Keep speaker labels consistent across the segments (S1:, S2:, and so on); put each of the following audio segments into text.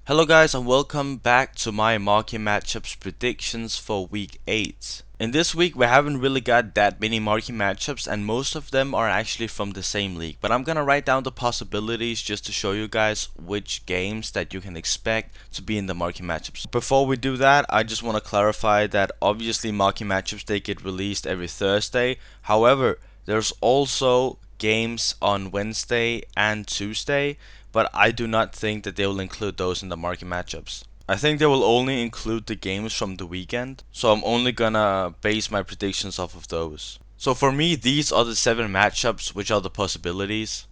S1: Hello guys and welcome back to my Marquee Matchups predictions for week 8. In this week we haven't really got that many Marquee Matchups and most of them are actually from the same league. But I'm gonna write down the possibilities just to show you guys which games that you can expect to be in the Marquee Matchups. Before we do that, I just want to clarify that obviously Marquee Matchups they get released every Thursday. However, there's also games on Wednesday and Tuesday, but I do not think that they will include those in the market matchups. I think they will only include the games from the weekend, so I'm only gonna base my predictions off of those. So for me, these are the 7 matchups, which are the possibilities.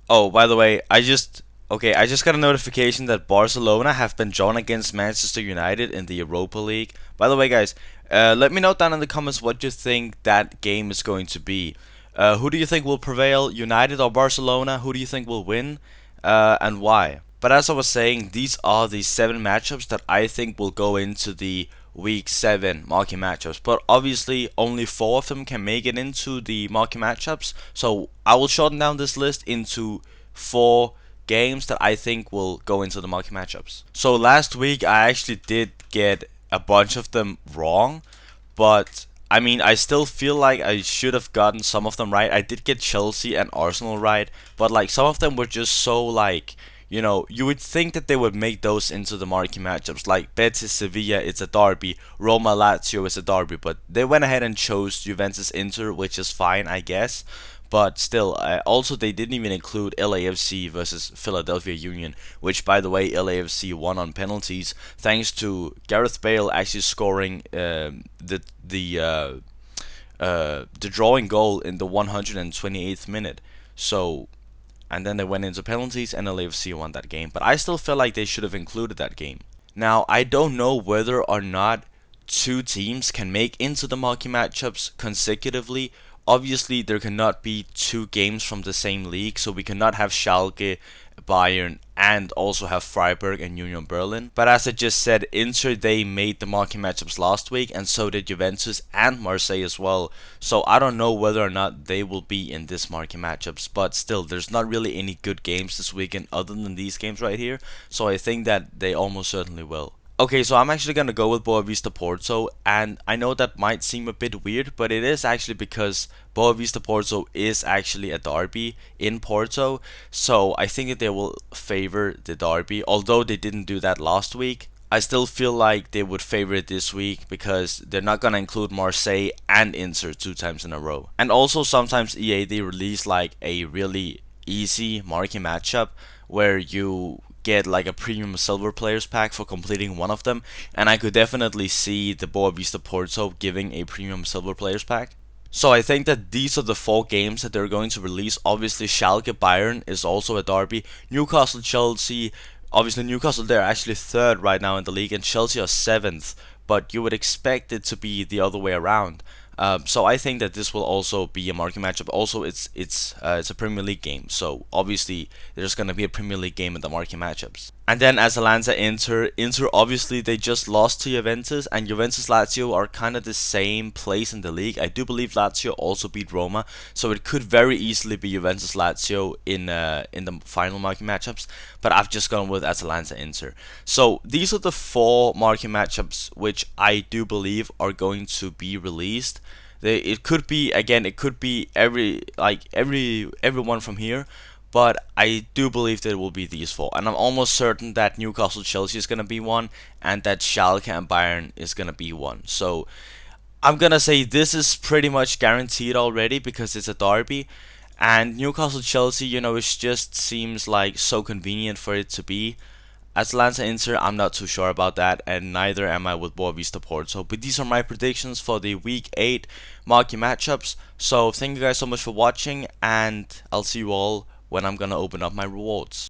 S1: Oh, by the way, I just got a notification that Barcelona have been drawn against Manchester United in the Europa League. By the way, guys, let me know down in the comments what you think that game is going to be. Who do you think will prevail, United or Barcelona? Who do you think will win, and why? But as I was saying, these are the 7 matchups that I think will go into the Week 7 marquee matchups. But obviously, only 4 of them can make it into the marquee matchups. So I will shorten down this list into 4 games that I think will go into the marquee matchups. So last week, I actually did get a bunch of them wrong, but I mean, I still feel like I should have gotten some of them right. I did get Chelsea and Arsenal right, but like some of them were just so like, you would think that they would make those into the marquee matchups. Like Betis Sevilla, it's a derby. Roma Lazio is a derby, but they went ahead and chose Juventus Inter, which is fine, I guess. But still, also they didn't even include LAFC versus Philadelphia Union, which by the way LAFC won on penalties thanks to Gareth Bale actually scoring the drawing goal in the 128th minute. So and then they went into penalties and LAFC won that game. But I still feel like they should have included that game. Now I don't know whether or not two teams can make into the marquee matchups consecutively. Obviously, there cannot be 2 games from the same league, so we cannot have Schalke, Bayern, and also have Freiburg and Union Berlin. But as I just said, Inter they made the marquee matchups last week, and so did Juventus and Marseille as well. So I don't know whether or not they will be in this marquee matchups, but still, there's not really any good games this weekend other than these games right here. So I think that they almost certainly will. Okay, so I'm actually gonna go with Boa Vista Porto, and I know that might seem a bit weird, but it is actually because Boa Vista Porto is actually a derby in Porto, so I think that they will favor the derby, although they didn't do that last week. I still feel like they would favor it this week because they're not gonna include Marseille and Inter 2 times in a row. And also sometimes EA they release like a really easy marquee matchup where you get like a premium silver players pack for completing one of them, and I could definitely see the Boa Vista Porto giving a premium silver players pack. So I think that these are the 4 games that they're going to release. Obviously Schalke Bayern is also a derby. Newcastle Chelsea, obviously Newcastle they're actually 3rd right now in the league and Chelsea are 7th, but you would expect it to be the other way around. So I think that this will also be a marquee matchup. Also, it's a Premier League game, so obviously there's gonna be a Premier League game in the marquee matchups. And then Atalanta Inter obviously they just lost to Juventus, and Juventus Lazio are kind of the same place in the league. I do believe Lazio also beat Roma, so it could very easily be Juventus Lazio in the final marquee matchups. But I've just gone with Atalanta Inter. So these are the 4 marquee matchups which I do believe are going to be released. It could be again, it could be everyone from here, but I do believe that it will be these 4, and I'm almost certain that Newcastle Chelsea is gonna be one, and that Schalke and Bayern is gonna be one. So I'm gonna say this is pretty much guaranteed already because it's a derby, and Newcastle Chelsea, it just seems like so convenient for it to be. Atlanta Inter, I'm not too sure about that, and neither am I with Boa Vista Porto. But these are my predictions for the Week 8 marquee matchups. So thank you guys so much for watching, and I'll see you all when I'm gonna open up my rewards.